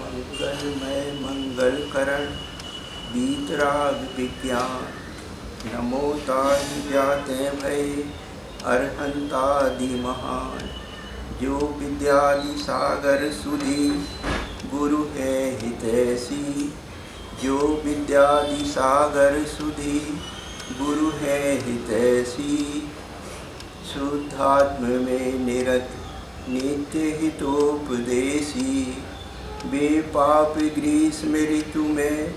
मंगलमय मंगलकरण बीतराग विज्ञान। नमो ताहि जाते भय अरहंतादि महान। जो विद्यादि सागर सुधी गुरु है हितैषी। जो विद्यादि सागर सुधी गुरु है हितैषी। शुद्धात्म में निरत नित्य हितोपदेशी। वे पाप ग्रीष्म ऋतु में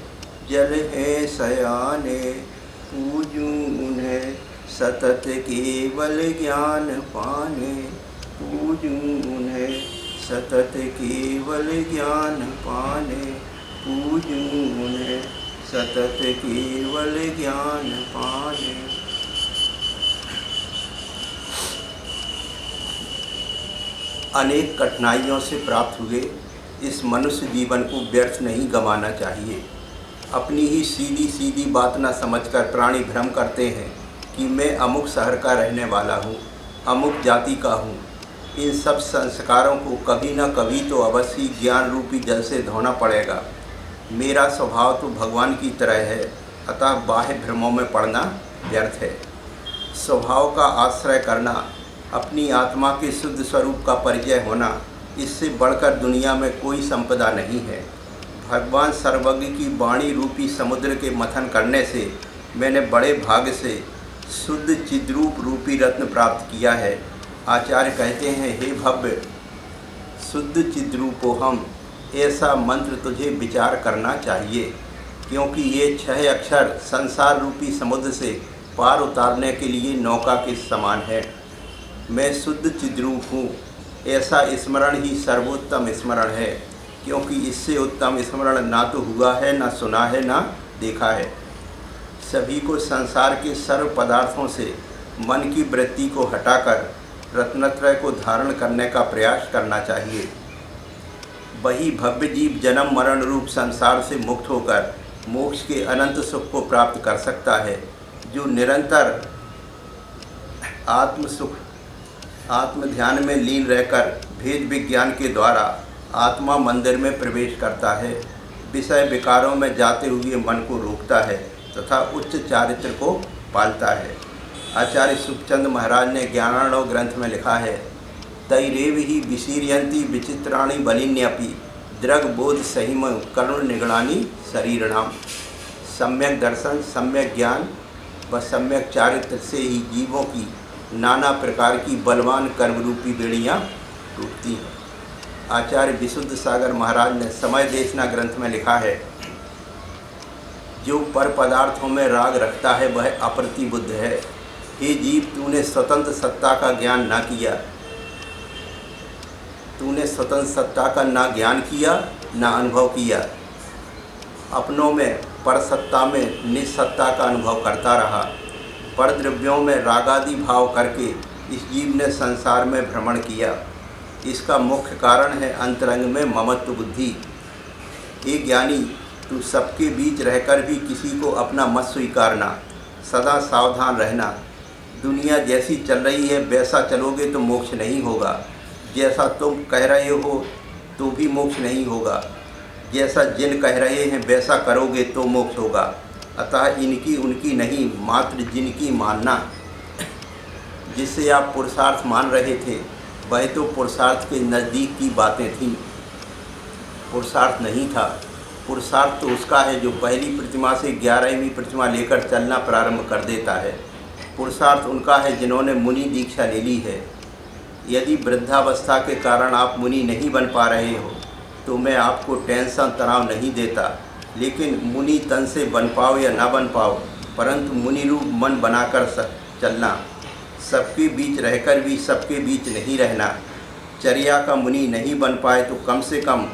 जल है सयाने। पूजूं उन्हें सतत केवल ज्ञान पाने। पूजूं उन्हें सतत केवल ज्ञान पाने। पूजूं उन्हें सतत केवल ज्ञान पाने। अनेक कठिनाइयों से प्राप्त हुए इस मनुष्य जीवन को व्यर्थ नहीं गंवाना चाहिए। अपनी ही सीधी सीधी बात न समझकर प्राणी भ्रम करते हैं कि मैं अमुक शहर का रहने वाला हूँ, अमुक जाति का हूँ। इन सब संस्कारों को कभी न कभी तो अवश्य ज्ञान रूपी जल से धोना पड़ेगा। मेरा स्वभाव तो भगवान की तरह है, अतः बाह्य भ्रमों में पड़ना व्यर्थ है। स्वभाव का आश्रय करना, अपनी आत्मा के शुद्ध स्वरूप का परिचय होना, इससे बढ़कर दुनिया में कोई संपदा नहीं है। भगवान सर्वज्ञ की वाणी रूपी समुद्र के मंथन करने से मैंने बड़े भाग्य से शुद्ध चिद्रूप रूपी रत्न प्राप्त किया है। आचार्य कहते हैं, हे भव्य शुद्ध चिद्रूपोहम, ऐसा मंत्र तुझे विचार करना चाहिए, क्योंकि ये 6 अक्षर संसार रूपी समुद्र से पार उतारने के लिए नौका के समान है। मैं शुद्ध चिद्रूप हूँ, ऐसा स्मरण ही सर्वोत्तम स्मरण है, क्योंकि इससे उत्तम स्मरण ना तो हुआ है, ना सुना है, ना देखा है। सभी को संसार के सर्व पदार्थों से मन की वृत्ति को हटाकर रत्नत्रय को धारण करने का प्रयास करना चाहिए। वही भव्य जीव जन्म मरण रूप संसार से मुक्त होकर मोक्ष के अनंत सुख को प्राप्त कर सकता है। जो निरंतर आत्म सुख आत्म ध्यान में लीन रहकर भेद विज्ञान के द्वारा आत्मा मंदिर में प्रवेश करता है, विषय विकारों में जाते हुए मन को रोकता है तथा उच्च चारित्र को पालता है। आचार्य सुखचंद महाराज ने ज्ञानार्णव ग्रंथ में लिखा है, तैरेव ही विशीर्यन्ति विचित्राणि बलिन्यपि दृग बोध सहिम करुण निगणानि शरीरणाम। सम्यक दर्शन, सम्यक ज्ञान व सम्यक चारित्र से ही जीवों की नाना प्रकार की बलवान कर्म रूपी बेड़ियाँ टूटती हैं। आचार्य विशुद्ध सागर महाराज ने समय देशना ग्रंथ में लिखा है, जो पर पदार्थों में राग रखता है वह अप्रतिबुद्ध है। हे जीव, तूने स्वतंत्र सत्ता का ज्ञान ना किया। तूने स्वतंत्र सत्ता का ना ज्ञान किया, ना अनुभव किया। अपनों में पर सत्ता में निस्सत्ता का अनुभव करता रहा। पर द्रव्यों में रागादि भाव करके इस जीव ने संसार में भ्रमण किया। इसका मुख्य कारण है अंतरंग में ममत्व बुद्धि। हे ज्ञानी, तू सबके बीच रहकर भी किसी को अपना मत स्वीकारना, सदा सावधान रहना। दुनिया जैसी चल रही है वैसा चलोगे तो मोक्ष नहीं होगा। जैसा तुम कह रहे हो तो भी मोक्ष नहीं होगा। जैसा जिन कह रहे हैं वैसा करोगे तो मोक्ष होगा। अतः इनकी उनकी नहीं, मात्र जिनकी मानना। जिससे आप पुरुषार्थ मान रहे थे वह तो पुरुषार्थ के नज़दीक की बातें थीं, पुरुषार्थ नहीं था। पुरुषार्थ तो उसका है जो पहली प्रतिमा से 11वीं प्रतिमा लेकर चलना प्रारंभ कर देता है। पुरुषार्थ उनका है जिन्होंने मुनि दीक्षा ले ली है। यदि वृद्धावस्था के कारण आप मुनि नहीं बन पा रहे हो तो मैं आपको टेंशन तनाव नहीं देता, लेकिन मुनि तन से बन पाओ या ना बन पाओ, परंतु मुनि रूप मन बनाकर चलना। सबके बीच रहकर भी सबके बीच नहीं रहना। चर्या का मुनि नहीं बन पाए तो कम से कम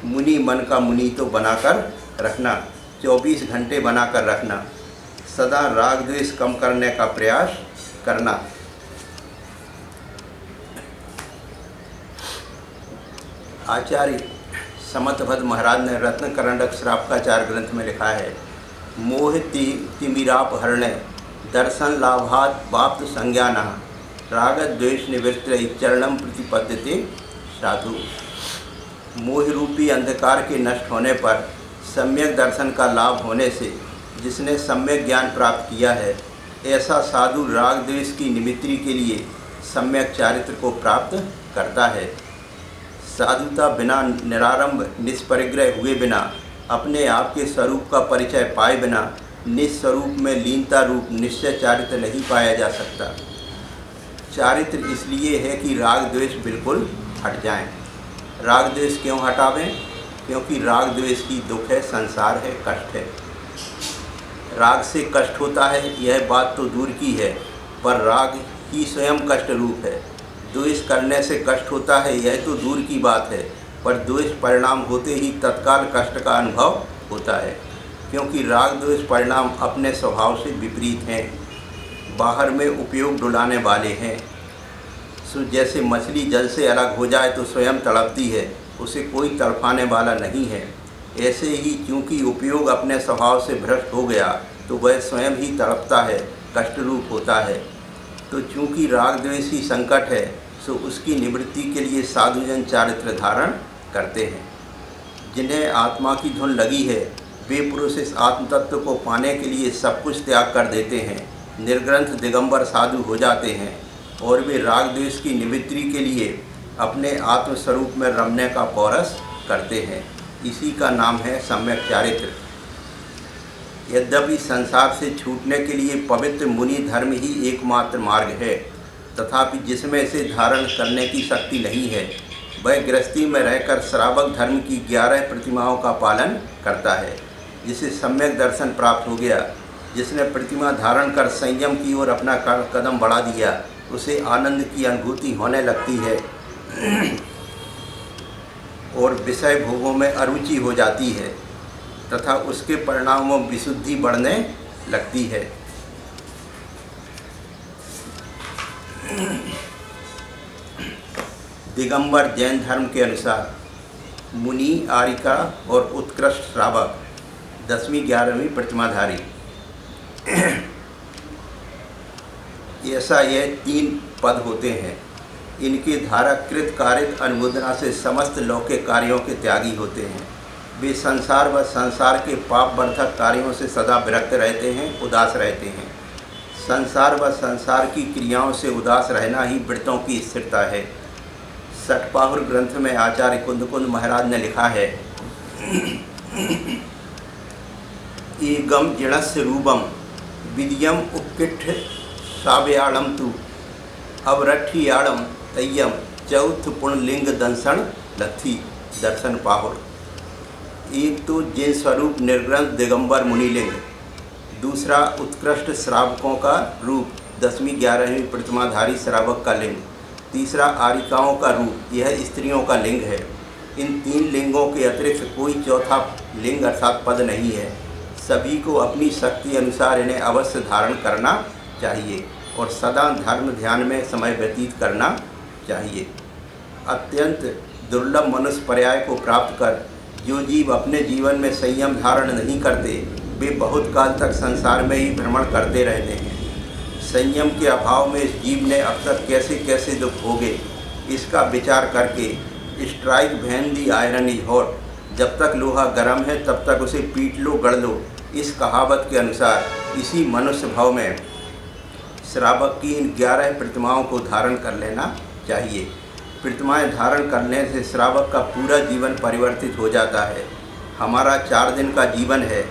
मुनि मन का मुनि तो बनाकर रखना, 24 घंटे बनाकर रखना। सदा राग द्वेष कम करने का प्रयास करना। आचार्य समतभद्र महाराज ने रत्नकरंडक श्रावकाचार्य ग्रंथ में लिखा है, मोह तिमिराप हरणे दर्शन लाभात वाप्त संज्ञानः राग द्वेष निवृत्त चरणम प्रतिपद्यते साधु। मोह रूपी अंधकार के नष्ट होने पर सम्यक दर्शन का लाभ होने से जिसने सम्यक ज्ञान प्राप्त किया है, ऐसा साधु राग द्वेष की निमित्ति के लिए सम्यक चारित्र को प्राप्त करता है। साधुता बिना निरारंभ निष्परिग्रह हुए बिना, अपने आप के स्वरूप का परिचय पाए बिना निस्वरूप में लीनता रूप निश्चय चारित्र नहीं पाया जा सकता। चारित्र इसलिए है कि राग द्वेष बिल्कुल हट जाएं। राग द्वेष क्यों हटावें? क्योंकि राग द्वेष ही दुख है, संसार है, कष्ट है। राग से कष्ट होता है यह बात तो दूर की है, पर राग ही स्वयं कष्ट रूप है। द्वेष करने से कष्ट होता है यह तो दूर की बात है, पर द्वेष परिणाम होते ही तत्काल कष्ट का अनुभव होता है, क्योंकि राग द्वेष परिणाम अपने स्वभाव से विपरीत हैं, बाहर में उपयोग डुलाने वाले हैं। सो जैसे मछली जल से अलग हो जाए तो स्वयं तड़पती है, उसे कोई तड़पाने वाला नहीं है। ऐसे ही क्योंकि उपयोग अपने स्वभाव से भ्रष्ट हो गया तो वह स्वयं ही तड़पता है, कष्ट रूप होता है। तो चूँकि राग द्वेष ही संकट है, सो उसकी निवृत्ति के लिए साधुजन चारित्र धारण करते हैं। जिन्हें आत्मा की धुन लगी है वे पुरुष इस आत्म तत्व को पाने के लिए सब कुछ त्याग कर देते हैं, निर्ग्रंथ दिगंबर साधु हो जाते हैं और वे राग द्वेष की निवृत्ति के लिए अपने आत्मस्वरूप में रमने का पौरस करते हैं। इसी का नाम है सम्यक चारित्र। यद्यपि संसार से छूटने के लिए पवित्र मुनि धर्म ही एकमात्र मार्ग है, तथापि जिसमें इसे धारण करने की शक्ति नहीं है, वह गृहस्थी में रहकर श्रावक धर्म की 11 प्रतिमाओं का पालन करता है। जिसे सम्यक दर्शन प्राप्त हो गया, जिसने प्रतिमा धारण कर संयम की ओर अपना कदम बढ़ा दिया, उसे आनंद की अनुभूति होने लगती है और विषय भोगों में अरुचि हो जाती है तथा उसके परिणामों विशुद्धि बढ़ने लगती है। दिगंबर जैन धर्म के अनुसार मुनि, आरिका और उत्कृष्ट श्रावक 10वीं 11वीं प्रतिमाधारी, ऐसा यह 3 पद होते हैं। इनके धारक कृत कारित अनुमोदना से समस्त लौकिक कार्यों के त्यागी होते हैं। वे संसार व संसार के पाप वर्धक कार्यों से सदा विरक्त रहते हैं, उदास रहते हैं। संसार व संसार की क्रियाओं से उदास रहना ही वृत्तों की स्थिरता है। सटपाहुर ग्रंथ में आचार्य कुंद महाराज ने लिखा है, एगम जिणस्य रूपम विद्यम उपकिठ साव्याड़म तु अवरठियाड़म तय्यम चौथ पुण्यलिंग दंसन लथी दर्शन पाहुर। एक तो जिन स्वरूप निर्ग्रंथ दिगंबर मुनिलिंग, दूसरा उत्कृष्ट श्रावकों का रूप 10वीं 11वीं प्रतिमाधारी श्रावक का लिंग, तीसरा आरिकाओं का रूप, यह स्त्रियों का लिंग है। इन 3 लिंगों के अतिरिक्त कोई चौथा लिंग अर्थात पद नहीं है। सभी को अपनी शक्ति अनुसार इन्हें अवश्य धारण करना चाहिए और सदा धर्म ध्यान में समय व्यतीत करना चाहिए। अत्यंत दुर्लभ मनुष्य पर्याय को प्राप्त कर जो जीव अपने जीवन में संयम धारण नहीं करते, वे बहुत काल तक संसार में ही भ्रमण करते रहते हैं। संयम के अभाव में इस जीव ने अब तक कैसे कैसे दुख भोगे, इसका विचार करके strike van the iron is hot, जब तक लोहा गर्म है तब तक उसे पीट लो, गढ़ लो, इस कहावत के अनुसार इसी मनुष्य भाव में श्रावक की इन 11 प्रतिमाओं को धारण कर लेना चाहिए। प्रतिमाएं धारण करने से श्रावक का पूरा जीवन परिवर्तित हो जाता है। हमारा 4 दिन का जीवन है,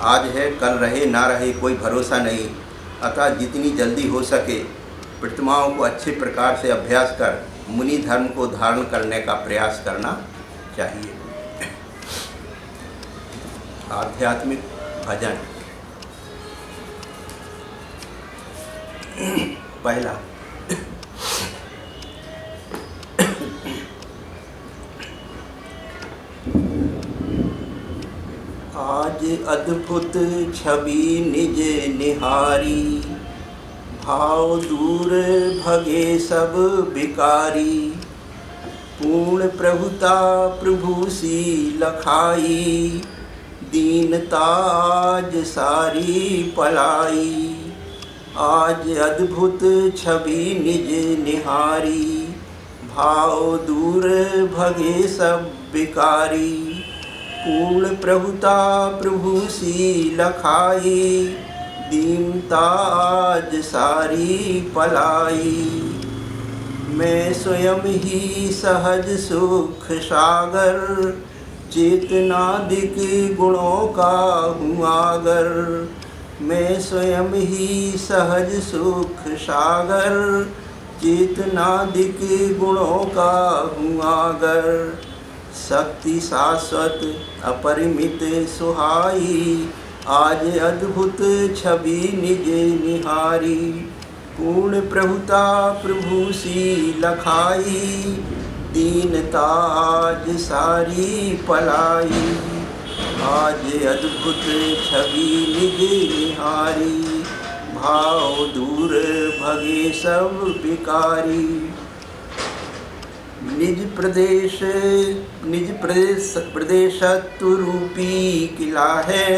आज है कल रहे ना रहे कोई भरोसा नहीं, अतः जितनी जल्दी हो सके प्रतिमाओं को अच्छे प्रकार से अभ्यास कर मुनि धर्म को धारण करने का प्रयास करना चाहिए। आध्यात्मिक भजन। पहला, आज अद्भुत छवि निज निहारी, भाव दूर भगे सब बिकारी, पूर्ण प्रभुता प्रभु सी लखाई, दीनता आज सारी पलाई। आज अद्भुत छवि निज निहारी, भाव दूर भगे सब विकारी। पूर्ण प्रभुता प्रभु सी लखाई, दीनता आज सारी पलाई। मैं स्वयं ही सहज सुख सागर, चेतनादिक गुणों का हूँ आगर। मैं स्वयं ही सहज सुख सागर, चेतनादिक गुणों का हूँ आगर। शक्ति शाश्वत अपरिमित सुहाई, आज अद्भुत छवि निज निहारी। पूर्ण प्रभुता प्रभु सी लखाई, दीनता आज सारी पलाई। आज अद्भुत छवि निज निहारी, भाव दूर भगे सब विकारी। निज प्रदेशत्व रूपी किला है,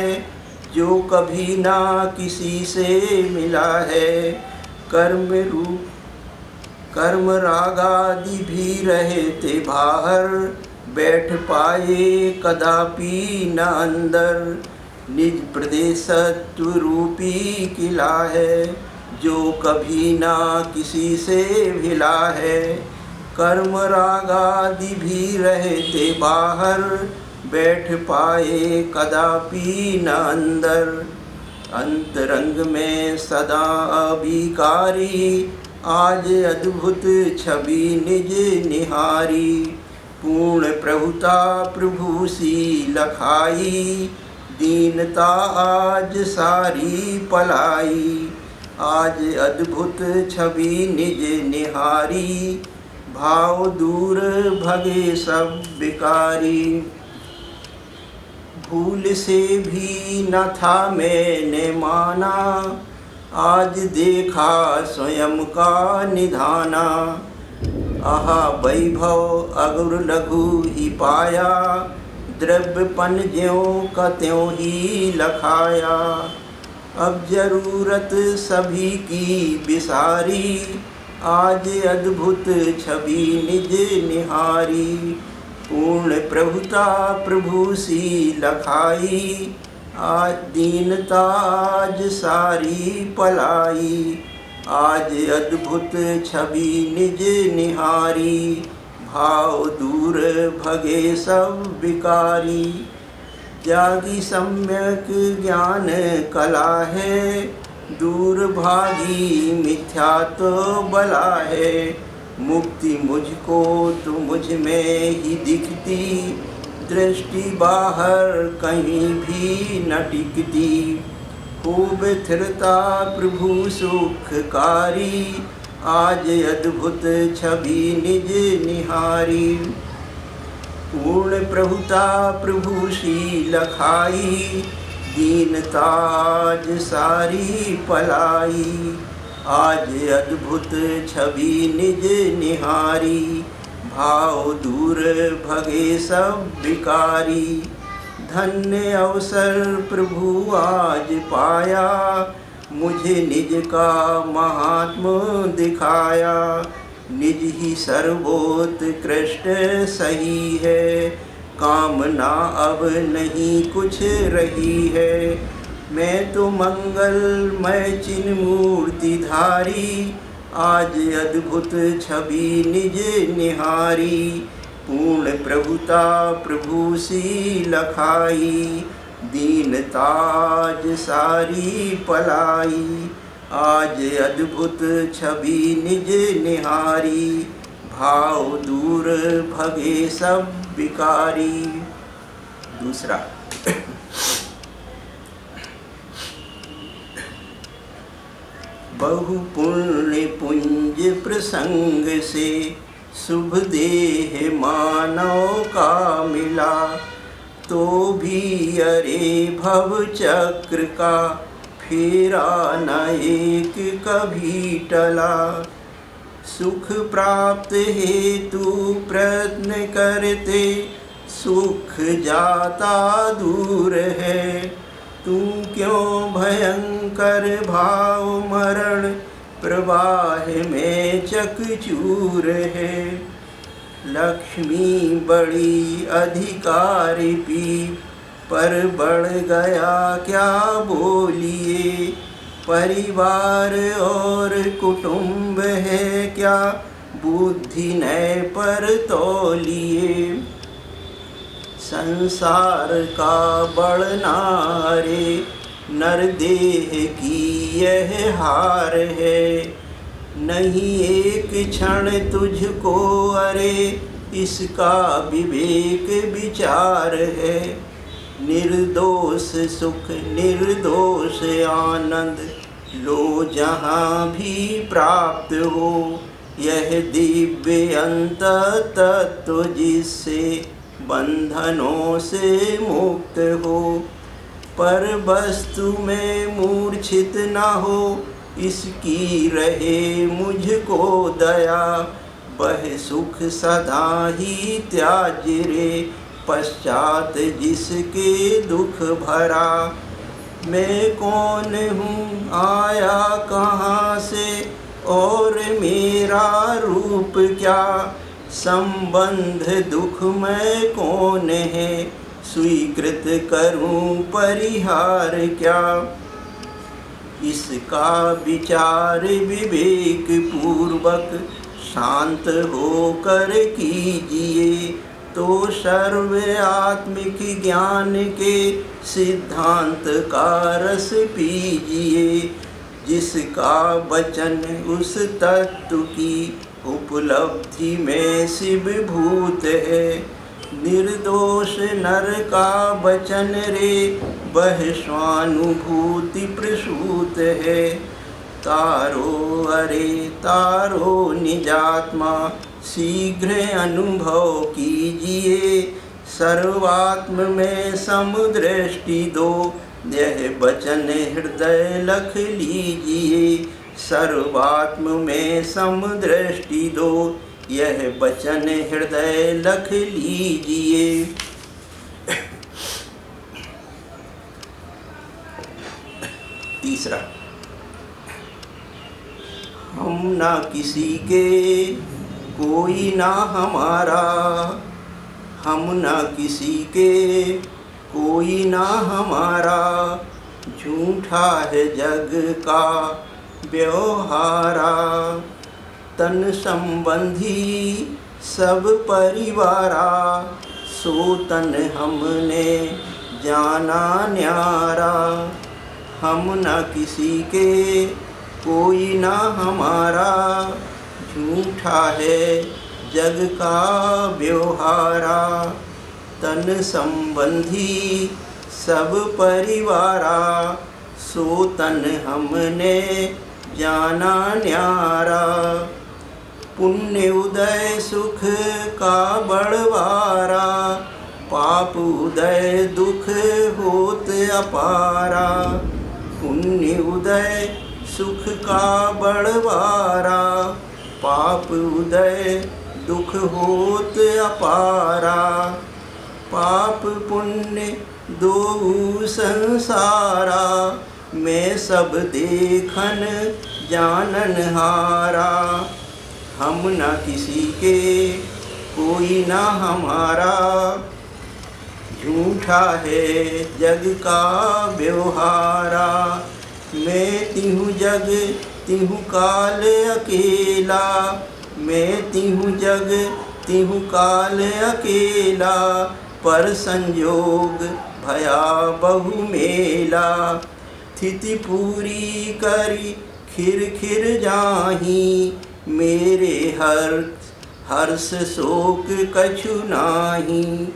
जो कभी ना किसी से मिला है। कर्म रागादि भी रहते बाहर, बैठ पाए कदापि न अंदर। निज प्रदेशत्व रूपी किला है, जो कभी ना किसी से मिला है। कर्म रागादि भी रहते बाहर, बैठ पाए कदापि न अंदर। अंतरंग में सदा अभिकारी, आज अद्भुत छवि निज निहारी। पूर्ण प्रभुता प्रभु सी लखाई, दीनता आज सारी पलाई। आज अद्भुत छवि निज निहारी, भाव दूर भगे सब विकारी। भूल से भी न था मैंने माना, आज देखा स्वयं का निधाना। आहा वैभव अगुर लघु ही पाया, द्रव्यपन ज्यों का त्यों ही लखाया। अब जरूरत सभी की बिसारी, आज अद्भुत छवि निज निहारी। पूर्ण प्रभुता प्रभु सी लखाई, आज दीनता आज सारी पलाई। आज अद्भुत छवि निज निहारी, भाव दूर भगे सब विकारी। जागी सम्यक ज्ञान कला है, दूर भागी मिथ्या तो बला है। मुक्ति मुझको तो मुझ में ही दिखती, दृष्टि बाहर कहीं भी न टिकती। खूब स्थिरता प्रभु सुखकारी, आज अद्भुत छवि निज निहारी। पूर्ण प्रभुता प्रभु सी लखाई, दीनता आज सारी पलाई। आज अद्भुत छवि निज निहारी, भाव दूर भगे सब विकारी। धन्य अवसर प्रभु आज पाया, मुझे निज का महात्म दिखाया। निज ही सर्वोत्कृष्ट सही है, कामना अब नहीं कुछ रही है। मैं तो मंगलमय चिन्ह मूर्ति धारी, आज अद्भुत छवि निज निहारी। पूर्ण प्रभुता प्रभु सी लखाई, दीनता आज सारी पलाई। आज अद्भुत छवि निज निहारी, भाव दूर भगे सब विकारी। दूसरा, बहु पुण्य पुंज प्रसंग से शुभ देह मानव का मिला, तो भी अरे भव चक्र का फेरा न एक कभी टला। सुख प्राप्त हेतु प्रयत्न करते, सुख जाता दूर है। तू क्यों भयंकर भाव मरण प्रवाह में चकचूर है। लक्ष्मी बड़ी अधिकारी पी, पर बढ़ गया क्या बोलिए। परिवार और कुटुंब है क्या, बुद्धि नए पर तौलिए। संसार का बढ़ना रे, नरदेह की यह हार है। नहीं एक क्षण तुझको अरे, इसका विवेक विचार है। निर्दोष सुख निर्दोष आनंद, लो जहाँ भी प्राप्त हो। यह दिव्य अंत तत्व जिससे बंधनों से मुक्त हो। पर वस्तु में मूर्छित न हो, इसकी रहे मुझको दया। वह सुख सदा ही त्याज रे, पश्चात जिसके दुख भरा। मैं कौन हूँ, आया कहाँ से, और मेरा रूप क्या। संबंध दुख में कौन है, स्वीकृत करूं परिहार क्या। इसका विचार विवेक पूर्वक शांत होकर कीजिए, तो सर्व आत्मिक ज्ञान के सिद्धांत का रस पीजिए। जिसका वचन उस तत्व की उपलब्धि में शिवभूत है। निर्दोष नर का वचन रे, वह स्वानुभूति प्रसूत है। तारो अरे तारो निजात्मा, शीघ्र अनुभव कीजिए। सर्वात्म में समदृष्टि दो, यह वचन हृदय लख लीजिए। सर्वात्म में समदृष्टि दो, यह वचन हृदय लख लीजिए। तीसरा, हम ना किसी के, कोई ना हमारा। हम ना किसी के, कोई ना हमारा। झूठा है जग का व्यवहारा। तन संबंधी सब परिवारा, सो तन हमने जाना न्यारा। हम न किसी के, कोई ना हमारा। झूठा है जग का व्यवहारा। तन संबंधी सब परिवारा, सो तन हमने जाना न्यारा। पुण्य उदय सुख का बढ़वारा, पाप उदय दुख होत अपारा। पुण्य उदय सुख का बढ़वारा, पाप उदय दुख होत अपारा। पाप पुण्य दो संसारा, मैं सब देखन जानन हारा। हम न किसी के, कोई ना हमारा। झूठा है जग का व्यवहारा। मैं तिहूँ जग तिहूँ काल अकेला। मैं तिहूँ जग तिहूँ काल अकेला। पर संयोग भया बहु मेला। स्थिति पूरी करी खिर खिर जाही। मेरे हर्ष शोक कछु नाही।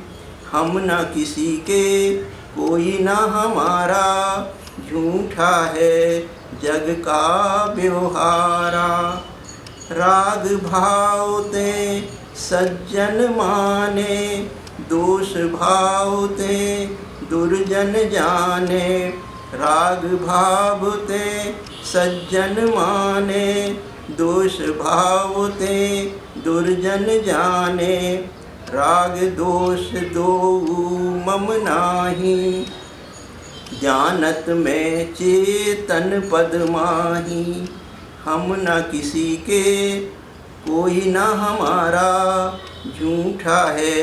हम न किसी के, कोई न हमारा। झूठा है जग का व्यवहारा। राग भाव ते सज्जन माने, दोष भाव ते दुर्जन जाने। राग भाव ते सज्जन माने, दोष भाव ते दुर्जन जाने। राग दोष दो मम नाही, जानत में चेतन पद माही। हम न किसी के, कोई न हमारा। झूठा है